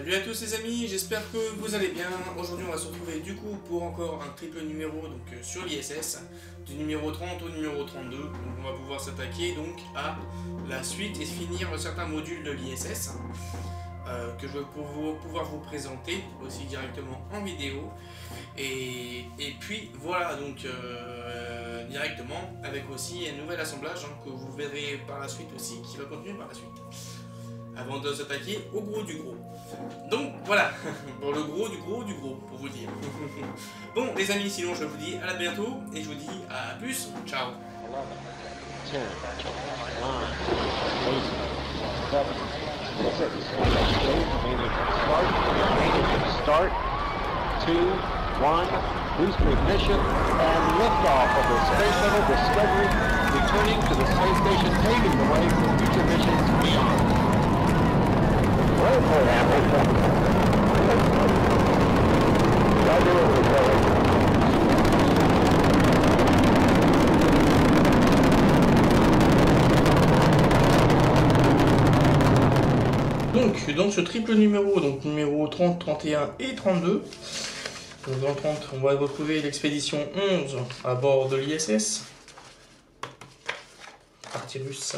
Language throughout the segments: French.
Salut à tous les amis, j'espère que vous allez bien. Aujourd'hui on va se retrouver du coup pour encore un triple numéro donc sur l'ISS, du numéro 30 au numéro 32. Donc on va pouvoir s'attaquer donc à la suite et finir certains modules de l'ISS que je vais pouvoir vous présenter aussi directement en vidéo. Et puis voilà donc directement avec aussi un nouvel assemblage que vous verrez par la suite aussi, qui va continuer par la suite. Avant de s'attaquer au gros du gros. Donc voilà, pour le gros du gros du gros, pour vous dire. Bon les amis, sinon je vous dis à bientôt et je vous dis à plus, ciao. 10, 9, 8, 7, 6, start, 2, 1, booster ignition, and liftoff of the Space Shuttle Discovery, returning to the space station, paving the way for future missions beyond. Donc dans ce triple numéro, donc numéro 30, 31 et 32, donc dans le 30, on va retrouver l'expédition 11 à bord de l'ISS, partie russe,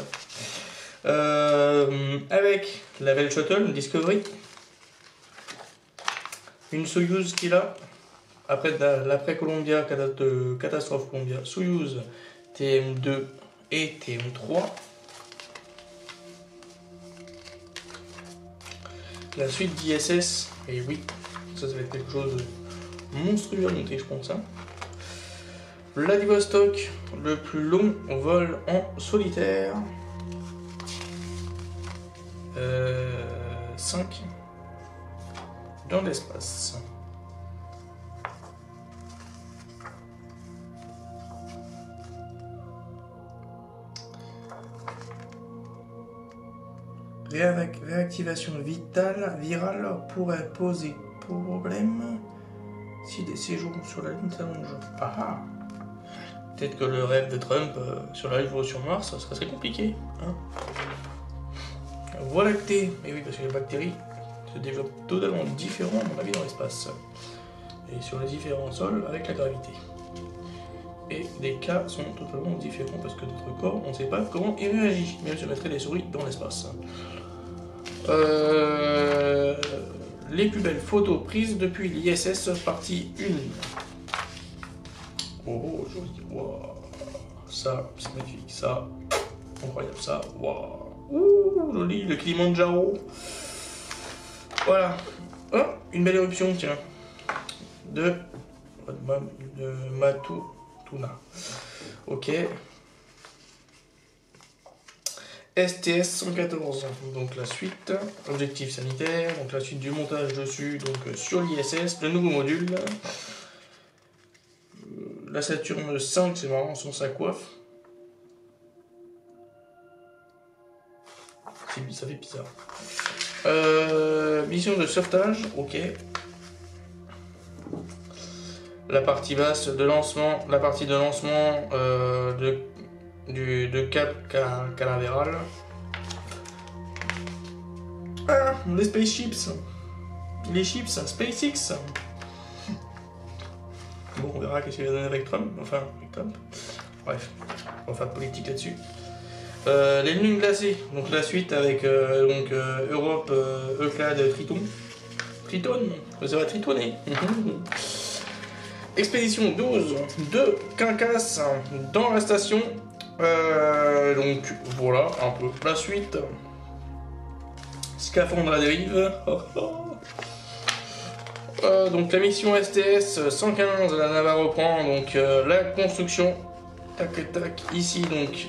avec la Bell Shuttle Discovery, une Soyuz qui est là, après l'après-Columbia, catastrophe Columbia, Soyuz TM2 et TM3. La suite d'ISS, et oui, ça va être quelque chose de monstrueux à monter, je pense. Hein. Vladivostok, le plus long vol en solitaire. 5 dans l'espace. Réactivation virale pourrait poser problème si des séjours sur la Lune s'allongent. Ah, peut-être que le rêve de Trump sur la Lune ou sur Mars, ça serait compliqué. Hein. Voie lactée, et oui, parce que les bactéries se développent totalement différents, à mon avis, dans l'espace. Et sur les différents sols avec la gravité. Et les cas sont totalement différents parce que notre corps, on ne sait pas comment il réagit. Même si on mettrait des souris dans l'espace. Les plus belles photos prises depuis l'ISS partie 1. Oh, joli. Wow. Ça, c'est magnifique. Ça, incroyable. Ça, waouh. Ouh, joli, le Kilimanjaro. Voilà. Oh, une belle éruption, tiens. De Matutuna. Ok. STS-114. Donc la suite. Objectif sanitaire. Donc la suite du montage dessus. Donc sur l'ISS. Le nouveau module. La Saturne 5, c'est marrant, sans sa coiffe. Ça fait bizarre. Mission de sauvetage, ok. La partie basse de lancement, la partie de lancement de Cap Canaveral. Ah, les spaceships. Les chips, SpaceX. Bon, on verra qu'est-ce qu'il va donner avec Trump. Enfin, avec Trump. Bref, on va faire de politique là-dessus. Les lunes glacées, donc la suite avec Europe Euclade Triton. Triton, ça va tritonner. Expédition 12 de Quincasse dans la station. Donc voilà un peu la suite. Scaphandre à dérive. Donc la mission STS 115, la navale reprend donc la construction. Tac tac, ici donc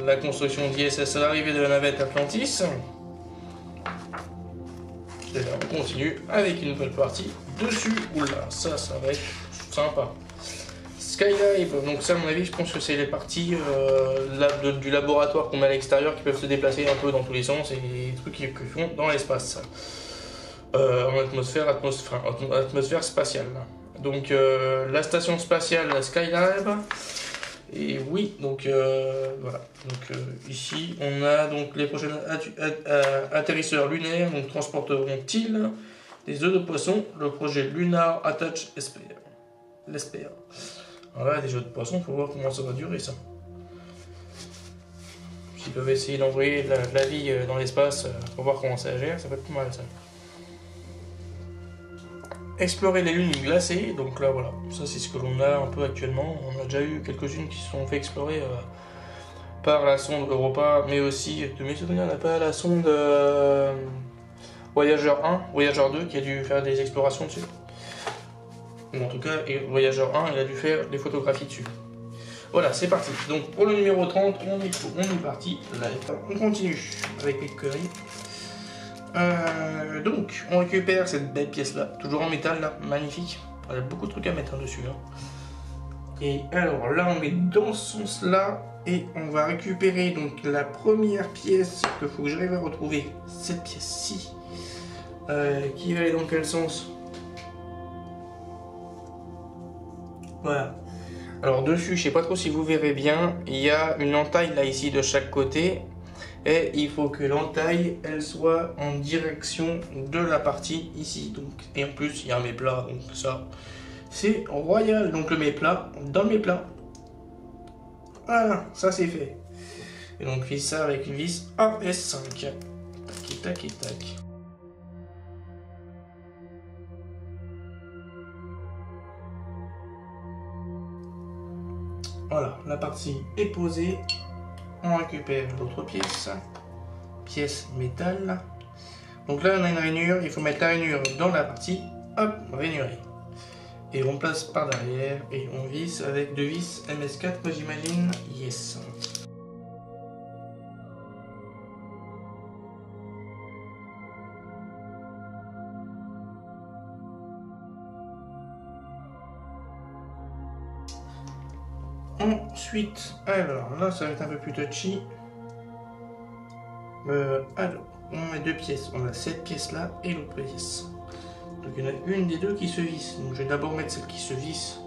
la construction d'ISS à l'arrivée de la navette Atlantis. Et là on continue avec une nouvelle partie dessus. Oula, ça va être sympa. Skydive, donc ça à mon avis je pense que c'est les parties du laboratoire qu'on met à l'extérieur qui peuvent se déplacer un peu dans tous les sens et les trucs qu'ils font dans l'espace. En atmosphère spatiale. Donc la station spatiale Skydive. Et oui, donc voilà. Donc ici, on a donc les prochains atterrisseurs lunaires, donc transporteront-ils des œufs de poisson, le projet Lunar Attach l'espère. Voilà, des œufs de poisson, faut voir comment ça va durer ça. S'ils peuvent essayer d'envoyer de la vie dans l'espace, pour voir comment ça gère, ça peut être pas mal ça. Explorer les lunes glacées, donc là voilà, ça c'est ce que l'on a un peu actuellement. On a déjà eu quelques-unes qui se sont fait explorer par la sonde Europa, mais aussi, de mes souvenirs, on n'a pas la sonde Voyager 1, Voyager 2 qui a dû faire des explorations dessus. Ou en tout cas, Voyager 1, il a dû faire des photographies dessus. Voilà, c'est parti. Donc pour le numéro 30, on est parti. Là, on continue avec les conneries. Donc, on récupère cette belle pièce là, toujours en métal là, magnifique. Il y a beaucoup de trucs à mettre dessus. Hein. Et alors là, on est dans ce sens là, et on va récupérer donc la première pièce qu'il faut que j'arrive à retrouver, cette pièce-ci, qui va aller dans quel sens? Voilà. Alors dessus, je sais pas trop si vous verrez bien, il y a une entaille là ici de chaque côté. Et il faut que l'entaille, elle soit en direction de la partie ici. Donc, et en plus, il y a un méplat, donc ça, c'est royal. Donc le méplat, dans le méplat. Voilà, ça c'est fait. Et donc, vis ça avec une vis AS5. Tac, tac, tac. Voilà, la partie est posée. On récupère l'autre pièce métal. Donc là on a une rainure, il faut mettre la rainure dans la partie, hop, rainurée. Et on place par derrière et on visse avec deux vis MS4 j'imagine, yes. Ensuite, alors là ça va être un peu plus touchy. Alors, on a deux pièces. On a cette pièce là et l'autre pièce. Donc il y en a une des deux qui se visse. Donc je vais d'abord mettre celle qui se visse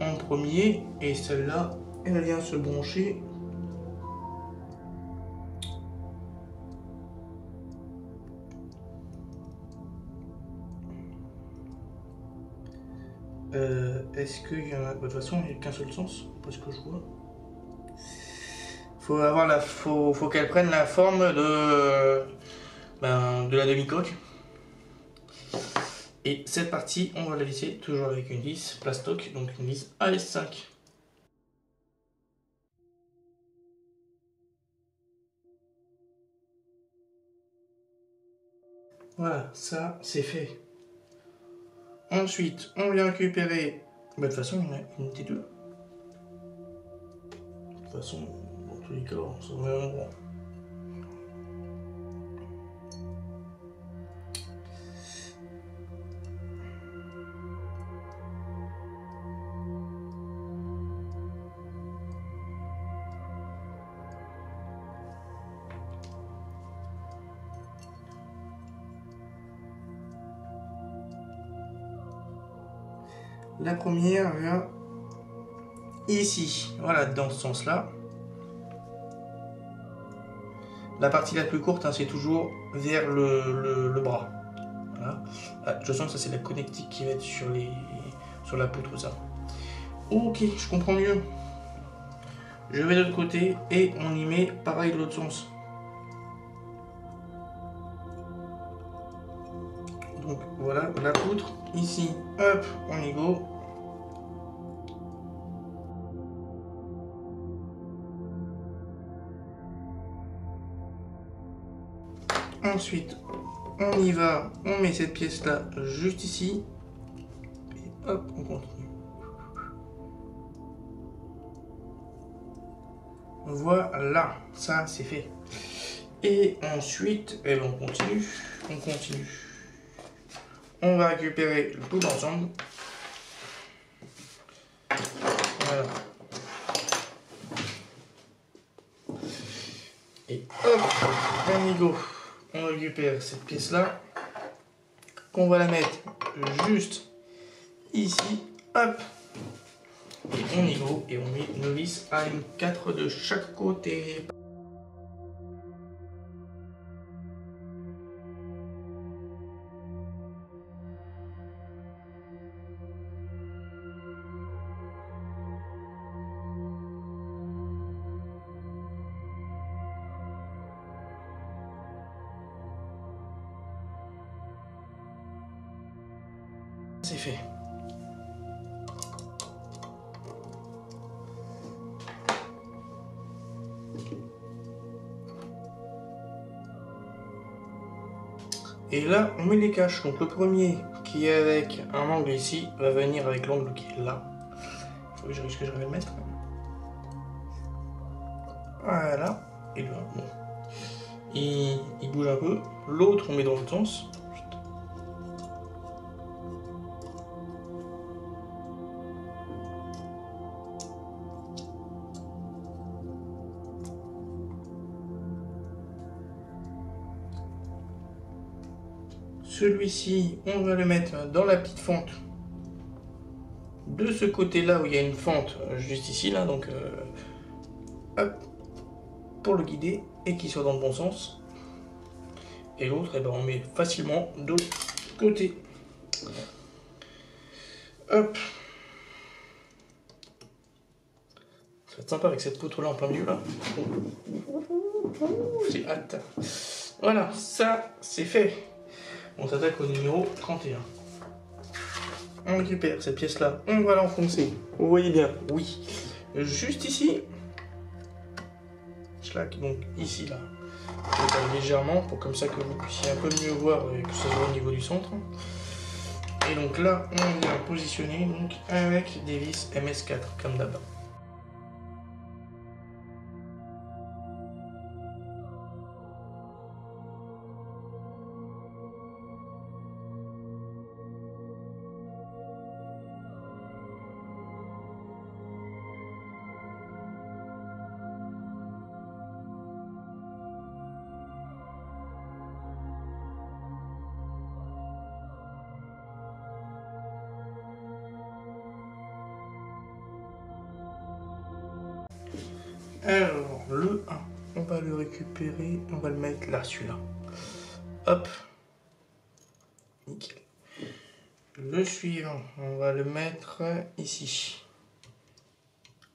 en premier. Et celle-là, elle vient se brancher. Est-ce qu'il y en a... De toute façon, il n'y a qu'un seul sens, parce que je vois. Faut qu'elle prenne la forme de la demi-coque. Et cette partie, on va la visser toujours avec une vis plastoc, donc une vis AS5. Voilà, ça c'est fait. Ensuite, on vient récupérer... de toute façon, il y en a une des deux. De toute façon, dans tous les cas, on s'en met un endroit. La première vient ici, voilà, dans ce sens-là. La partie la plus courte, hein, c'est toujours vers le bras. Voilà. Ah, je sens que ça c'est la connectique qui va être sur la poutre, ça. Ok, je comprends mieux. Je vais de l'autre côté et on y met pareil de l'autre sens. Donc voilà, la poutre, ici, hop, on y go. Ensuite, on y va, on met cette pièce-là juste ici. Et hop, on continue. Voilà, ça c'est fait. Et ensuite, eh ben, on continue. On va récupérer tout l'ensemble. Voilà. Et hop, on y go. On récupère cette pièce-là. On va la mettre juste ici. Hop. Et on y go, et on met nos vis AM4 de chaque côté. C'est fait. Et là, on met les caches. Donc le premier qui est avec un angle ici va venir avec l'angle qui est là. Il faut que je risque que je vais le mettre. Voilà. Et là, bon. Il bouge un peu. L'autre, on met dans l'autre sens. Celui-ci, on va le mettre dans la petite fente de ce côté-là où il y a une fente juste ici, là, donc hop, pour le guider et qu'il soit dans le bon sens. Et l'autre, eh ben, on met facilement de l'autre côté. Hop. Ça va être sympa avec cette poutre-là en plein milieu, là. J'ai hâte. Voilà, ça, c'est fait. On s'attaque au numéro 31. On récupère cette pièce-là, on va l'enfoncer. Vous voyez bien, oui. Juste ici. Schlack, donc ici, là. Légèrement, pour comme ça que vous puissiez un peu mieux voir et que ça soit au niveau du centre. Et donc là, on vient positionner donc, avec des vis MS4, comme d'hab. Alors, le 1, on va le récupérer, on va le mettre là, celui-là. Hop. Nickel. Le suivant, on va le mettre ici.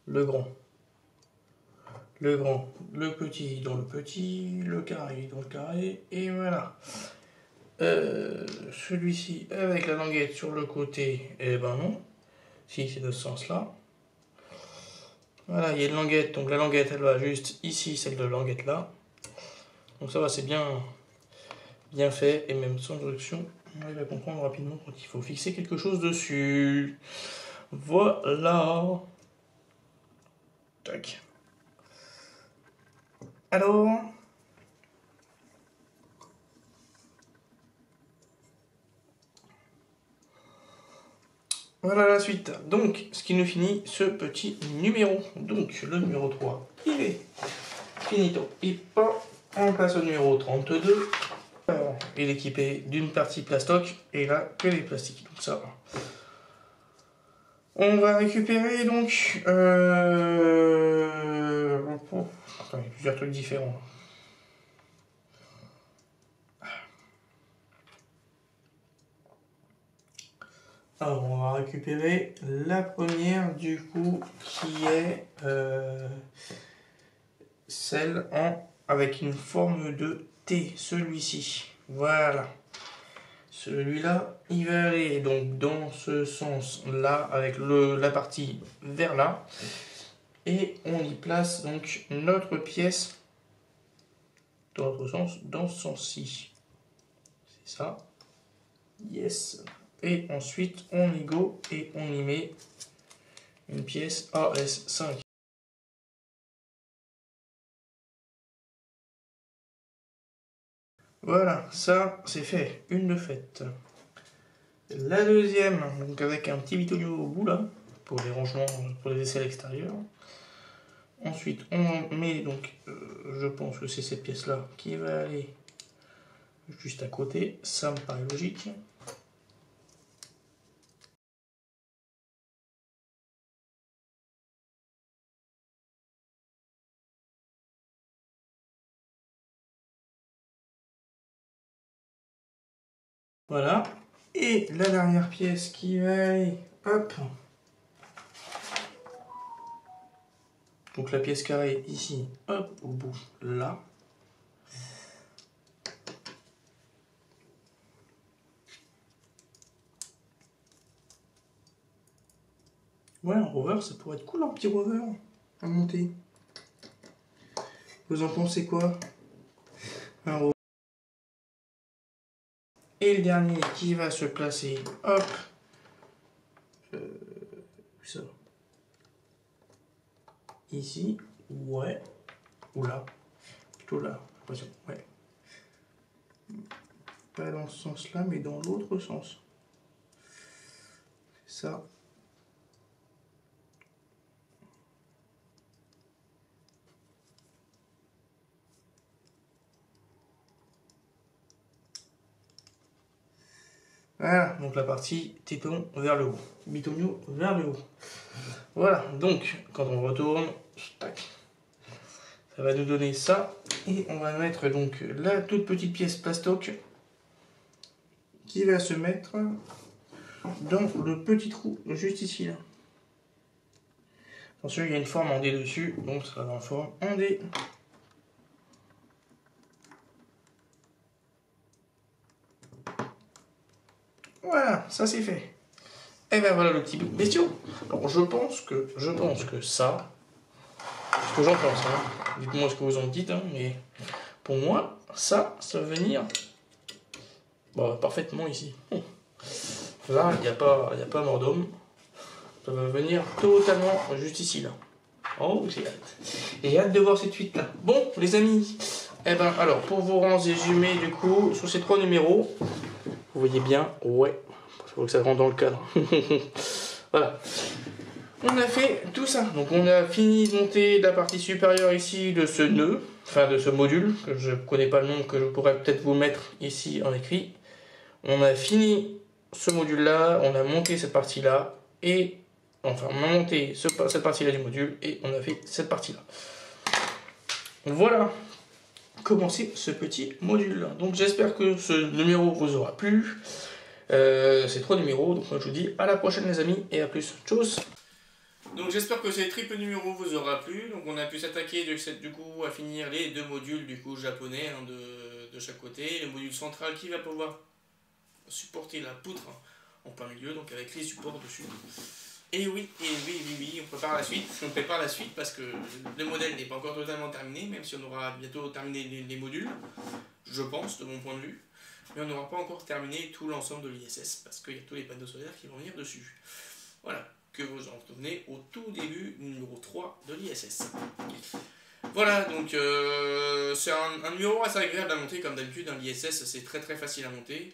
Le grand. Le grand, le petit dans le petit, le carré dans le carré, et voilà. Celui-ci avec la languette sur le côté, eh ben non. Si, c'est de ce sens-là. Voilà, il y a une languette, donc la languette elle va juste ici, celle de la languette là. Donc ça va, c'est bien fait, et même sans introduction, on arrive à comprendre rapidement quand il faut fixer quelque chose dessus. Voilà. Tac. Alors, voilà la suite. Donc, ce qui nous finit ce petit numéro. Donc, le numéro 3, il est finito. On passe au numéro 32. Alors, il est équipé d'une partie plastoc et là, que les plastiques. Donc ça, on va récupérer donc... Attends, il y a plusieurs trucs différents. Alors, on va récupérer la première, du coup, qui est celle avec une forme de T, celui-ci. Voilà. Celui-là, il va aller donc dans ce sens-là, avec la partie vers là. Et on y place donc notre pièce, dans l'autre sens, dans ce sens-ci. C'est ça. Yes. Et ensuite, on y go et on y met une pièce AS5. Voilà, ça c'est fait, une de faite. La deuxième, donc avec un petit bitonio au bout là, pour les rangements, pour les aisselles extérieures. Ensuite, on met donc, je pense que c'est cette pièce là qui va aller juste à côté, ça me paraît logique. Voilà. Et la dernière pièce qui va aller, hop. Donc la pièce carrée ici, hop, au bout, là. Ouais, un rover, ça pourrait être cool, un petit rover à monter. Vous en pensez quoi? Un rover. Et le dernier qui va se placer, hop. Ça. Ici, ouais. Ou là. Plutôt là, j'ai l'impression, ouais. Pas dans ce sens-là, mais dans l'autre sens. Ça. Voilà, donc la partie téton vers le haut, bitonio vers le haut. Voilà, donc quand on retourne, tac, ça va nous donner ça. Et on va mettre donc la toute petite pièce plastoc qui va se mettre dans le petit trou juste ici. Là. Attention, il y a une forme en D dessus, donc ça va dans la forme en D. Voilà, ça c'est fait. Et ben voilà le petit bestiau. Alors je pense que ça, ce que j'en pense, hein. Dites-moi ce que vous en dites, hein, mais pour moi, ça va venir parfaitement ici. Là, il n'y a pas mort d'homme. Ça va venir totalement juste ici, là. Oh, j'ai hâte. J'ai hâte de voir cette suite-là. Bon, les amis, eh ben alors, pour vous résumer, du coup, sur ces 3 numéros, vous voyez bien, ouais, il faut que ça rentre dans le cadre. Voilà. On a fait tout ça. Donc, on a fini de monter la partie supérieure ici de ce nœud, enfin de ce module, que je ne connais pas le nom, que je pourrais peut-être vous mettre ici en écrit. On a fini ce module-là, on a monté cette partie-là, et enfin, on a monté cette partie-là du module, et on a fait cette partie-là. Voilà comment c'est ce petit module-là. Donc j'espère que ce numéro vous aura plu. C'est 3 numéros, donc moi je vous dis à la prochaine les amis, et à plus. Tchuss. Donc j'espère que ces triple numéros vous aura plu. Donc on a pu s'attaquer du coup à finir les 2 modules du coup japonais hein, de chaque côté. Le module central qui va pouvoir supporter la poutre en plein milieu, donc avec les supports dessus. Et oui, on prépare la suite parce que le modèle n'est pas encore totalement terminé, même si on aura bientôt terminé les modules, je pense, de mon point de vue. Mais on n'aura pas encore terminé tout l'ensemble de l'ISS parce qu'il y a tous les panneaux solaires qui vont venir dessus. Voilà, que vous en retenez au tout début du numéro 3 de l'ISS. Voilà, donc c'est un numéro assez agréable à monter, comme d'habitude, dans l'ISS c'est très facile à monter.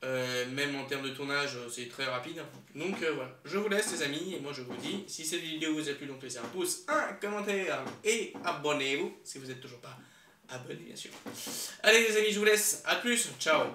Même en termes de tournage, c'est très rapide. Donc voilà, je vous laisse les amis, et moi je vous dis, si cette vidéo vous a plu, donc laissez un pouce, un commentaire, et abonnez-vous, si vous n'êtes toujours pas abonné bien sûr. Allez les amis, je vous laisse, à plus, ciao.